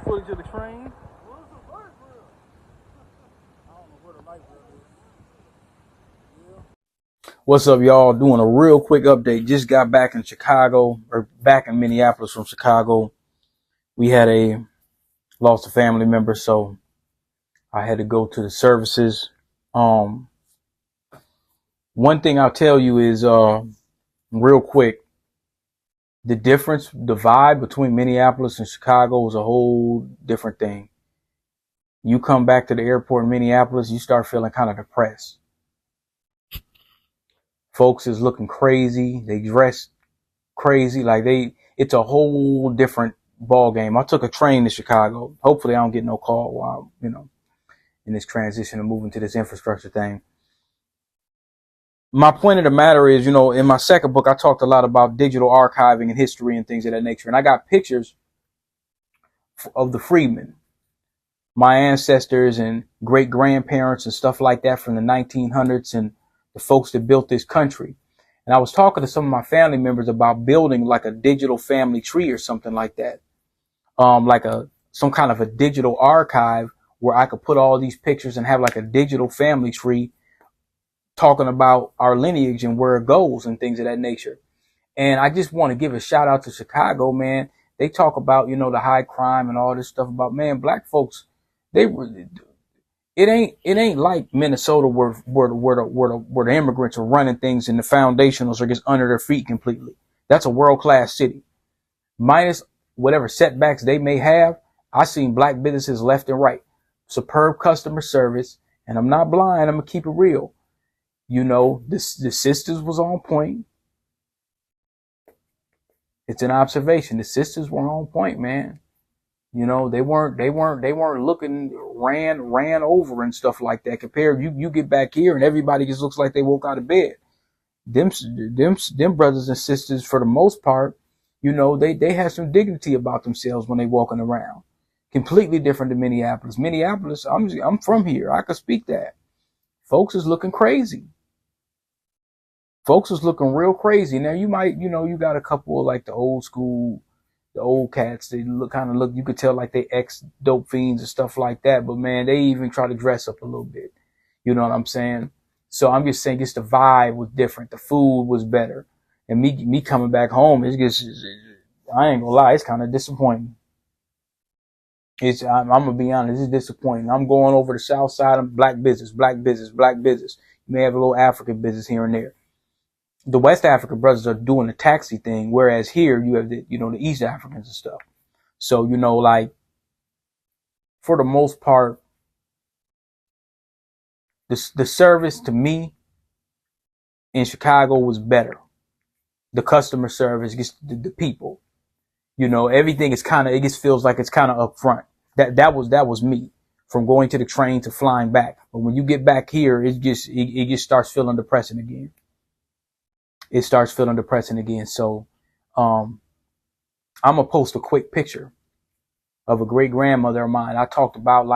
footage of the train. Where's the light rail? I don't know where the light rail is. Yeah. What's up, y'all? Doing a real quick update. Just got back in Chicago, or back in Minneapolis from Chicago. We had lost a family member, so I had to go to the services. One thing I'll tell you is, real quick, the difference, the vibe between Minneapolis and Chicago is a whole different thing. You come back to the airport in Minneapolis, you start feeling kind of depressed. Folks is looking crazy. They dress crazy. It's a whole different ball game. I took a train to Chicago. Hopefully I don't get no call while, in this transition of moving to this infrastructure thing. My point of the matter is, in my second book, I talked a lot about digital archiving and history and things of that nature. And I got pictures of the freedmen, my ancestors and great grandparents and stuff like that from the 1900s and the folks that built this country. And I was talking to some of my family members about building like a digital family tree or something like that. Some kind of a digital archive where I could put all these pictures and have like a digital family tree talking about our lineage and where it goes and things of that nature. And I just want to give a shout out to Chicago, man. They talk about, the high crime and all this stuff about, man, black folks, it ain't like Minnesota where the immigrants are running things and the foundationals are just under their feet completely. That's a world-class city. Minus whatever setbacks they may have, I seen black businesses left and right. Superb customer service. And I'm not blind. I'm going to keep it real. The sisters was on point. It's an observation. The sisters were on point, man. They weren't looking ran over and stuff like that. Compared, you get back here and everybody just looks like they woke out of bed. Them brothers and sisters, for the most part, they have some dignity about themselves when they walking around. Completely different than Minneapolis. Minneapolis, I'm from here. I could speak that. Folks is looking crazy. Folks is looking real crazy. Now you might, you got a couple of like the old school, the old cats. They look, you could tell like they ex-dope fiends and stuff like that. But man, they even try to dress up a little bit. You know what I'm saying? So I'm just saying, just the vibe was different. The food was better. And me coming back home, I ain't gonna lie, it's kind of disappointing. I'm gonna be honest, it's disappointing. I'm going over the south side of black business. You may have a little African business here and there. The West African brothers are doing the taxi thing, whereas here you have the East Africans and stuff. So, for the most part, the service to me in Chicago was better. The customer service, just the people, everything is it just feels like it's kind of up front. That was me from going to the train to flying back. But when you get back here, it just starts feeling depressing again. It starts feeling depressing again. So, I'm going to post a quick picture of a great grandmother of mine. I talked about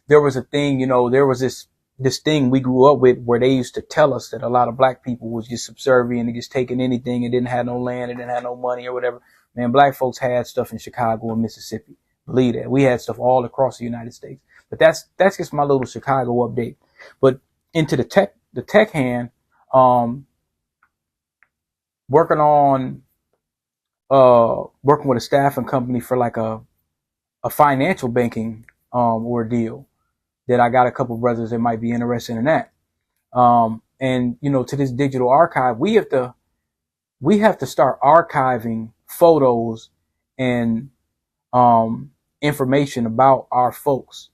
there was a thing, there was this thing we grew up with where they used to tell us that a lot of black people was just subservient and just taking anything and didn't have no land and didn't have no money or whatever. Man, black folks had stuff in Chicago and Mississippi. Believe that. We had stuff all across the United States. But that's just my little Chicago update. But into the tech hand, working with a staffing company for like a financial banking ordeal that I got a couple brothers that might be interested in that. And to this digital archive, we have to start archiving photos and information about our folks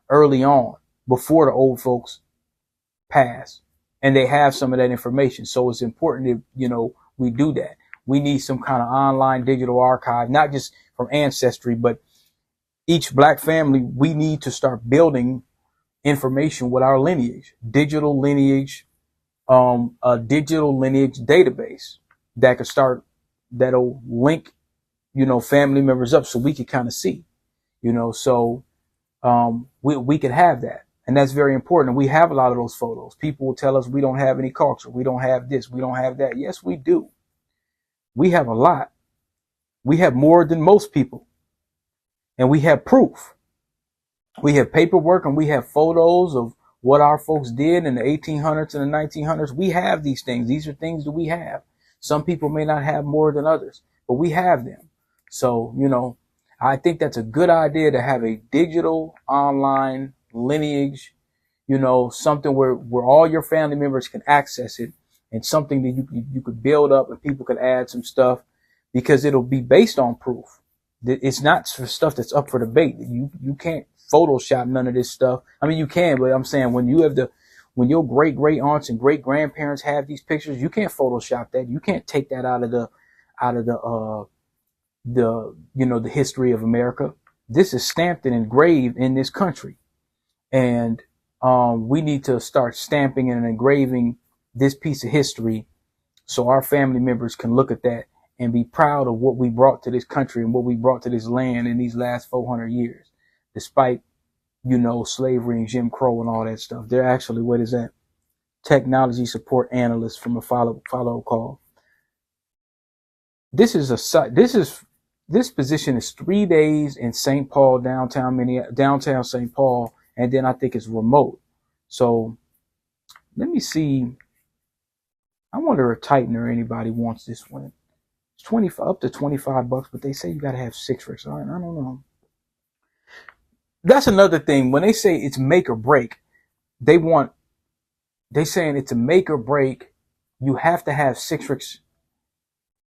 early on before the old folks pass, and they have some of that information. So it's important that we do that. We need some kind of online digital archive, not just from Ancestry, but each black family. We need to start building information with our lineage, a digital lineage database that'll link, family members up so we can kind of see, so we can have that. And that's very important. And we have a lot of those photos. People will tell us we don't have any culture. We don't have this. We don't have that. Yes, we do. We have a lot. We have more than most people. And we have proof. We have paperwork and we have photos of what our folks did in the 1800s and the 1900s. We have these things. These are things that we have. Some people may not have more than others, but we have them. So, I think that's a good idea to have a digital online lineage, something where all your family members can access it, and something that you could build up and people could add some stuff, because it'll be based on proof. It's not for stuff that's up for debate. You can't Photoshop none of this stuff. I mean, you can, but I'm saying when your great great aunts and great grandparents have these pictures, you can't Photoshop that. You can't take that out of the history of America. This is stamped and engraved in this country, and we need to start stamping and engraving this piece of history so our family members can look at that and be proud of what we brought to this country and what we brought to this land in these last 400 years, despite, slavery and Jim Crow and all that stuff. They're actually, what is that? Technology support analyst from a follow call. This position is 3 days in St. Paul, downtown St. Paul, and then I think it's remote. So let me see. I wonder if Titan or anybody wants this one. It's up to $25, but they say you got to have 6 rigs. All right, I don't know. That's another thing. When they say it's make or break, they saying it's a make or break. You have to have 6 rigs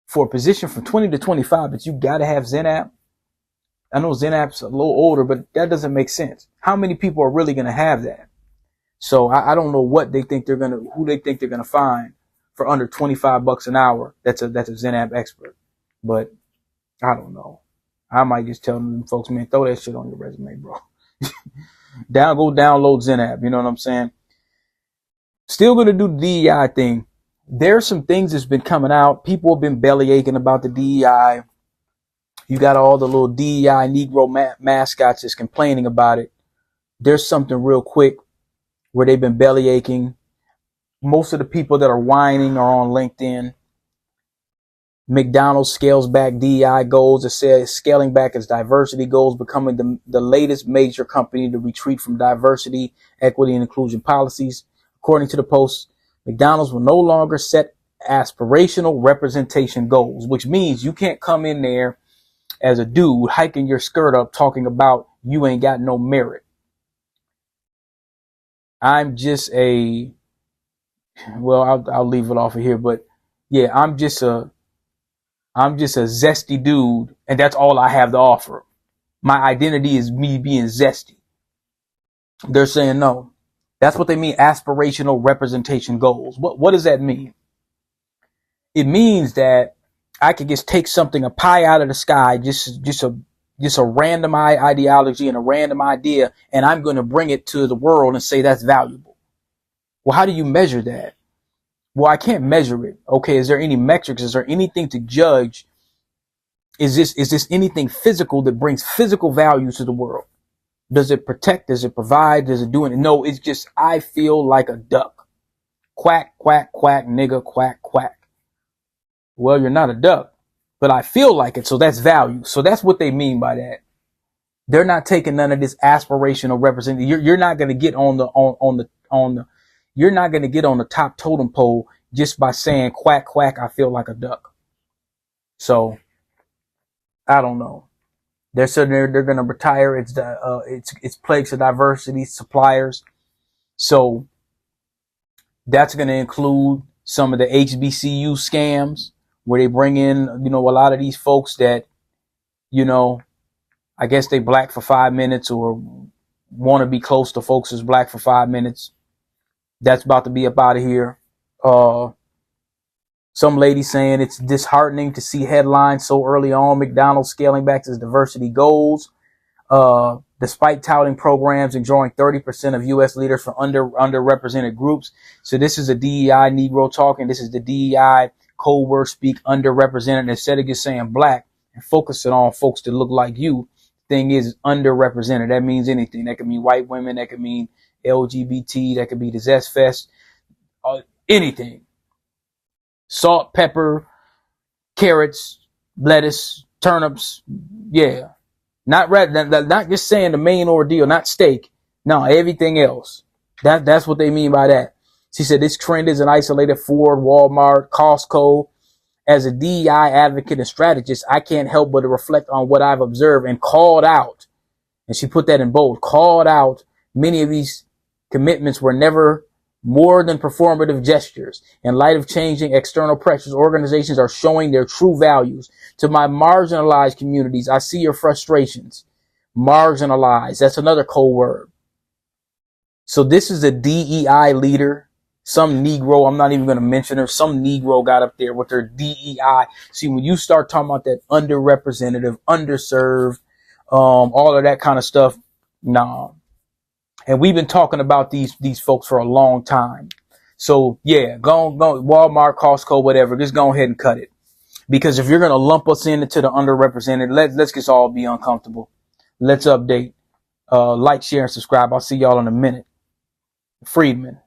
for a position from 20 to 25, but you got to have ZenApp. I know ZenApp's a little older, but that doesn't make sense. How many people are really going to have that? So I don't know who they think they're going to find for under $25 an hour. That's a ZenApp expert, but I don't know. I might just tell them folks, man, throw that shit on your resume, bro. Go download ZenApp. You know what I'm saying? Still going to do the DEI thing. There's some things that's been coming out. People have been belly aching about the DEI. You got all the little DEI Negro mascots that's complaining about it. There's something real quick where they've been belly aching. Most of the people that are whining are on LinkedIn. McDonald's scales back DEI goals. It says scaling back its diversity goals, becoming the latest major company to retreat from diversity, equity, and inclusion policies. According to the Post, McDonald's will no longer set aspirational representation goals, which means you can't come in there as a dude hiking your skirt up talking about you ain't got no merit. I'm just I'll leave it off of here, but yeah, I'm just a zesty dude, and that's all I have to offer. My identity is me being zesty. They're saying no. That's what they mean, aspirational representation goals. What does that mean? It means that I could just take something, a pie out of the sky, just a random ideology and a random idea, and I'm going to bring it to the world and say that's valuable. Well, how do you measure that? Well, I can't measure it. Okay, is there any metrics? Is there anything to judge? Is this anything physical that brings physical value to the world? Does it protect? Does it provide? Does it do it? No, it's just I feel like a duck. Quack, quack, quack, nigga, quack, quack. Well, you're not a duck, but I feel like it, so that's value. So that's what they mean by that. They're not taking none of this aspirational representation. You're not going to get you're not going to get on the top totem pole just by saying quack, quack, I feel like a duck. So I don't know. They're saying they're going to retire its pledge to diversity suppliers. So that's going to include some of the HBCU scams where they bring in, a lot of these folks that, I guess they black for 5 minutes or want to be close to folks who's black for 5 minutes. That's about to be up out of here. Some lady saying it's disheartening to see headlines so early on, McDonald's scaling back its diversity goals, despite touting programs and drawing 30% of U.S. leaders from underrepresented groups. So this is a DEI Negro talking. This is the DEI code word speak underrepresented. Instead of just saying black and focusing on folks that look like you, thing is underrepresented. That means anything. That could mean white women. That could mean LGBT. That could be the Zest Fest. Anything. Salt, pepper, carrots, lettuce, turnips. Yeah. Not just saying the main ordeal, not steak. No, everything else. That's what they mean by that. She said this trend isn't isolated. Ford, Walmart, Costco. As a DEI advocate and strategist, I can't help but to reflect on what I've observed and called out. And she put that in bold. Called out. Many of these commitments were never more than performative gestures. In light of changing external pressures, organizations are showing their true values. To my marginalized communities, I see your frustrations. Marginalized. That's another code word. So this is a DEI leader. Some Negro, I'm not even going to mention her. Some Negro got up there with their DEI. See, when you start talking about that underrepresented, underserved, all of that kind of stuff, nah. And we've been talking about these folks for a long time. So yeah, go Walmart, Costco, whatever. Just go ahead and cut it. Because if you're going to lump us into the underrepresented, let's just all be uncomfortable. Let's update. Like, share, and subscribe. I'll see y'all in a minute. Friedman.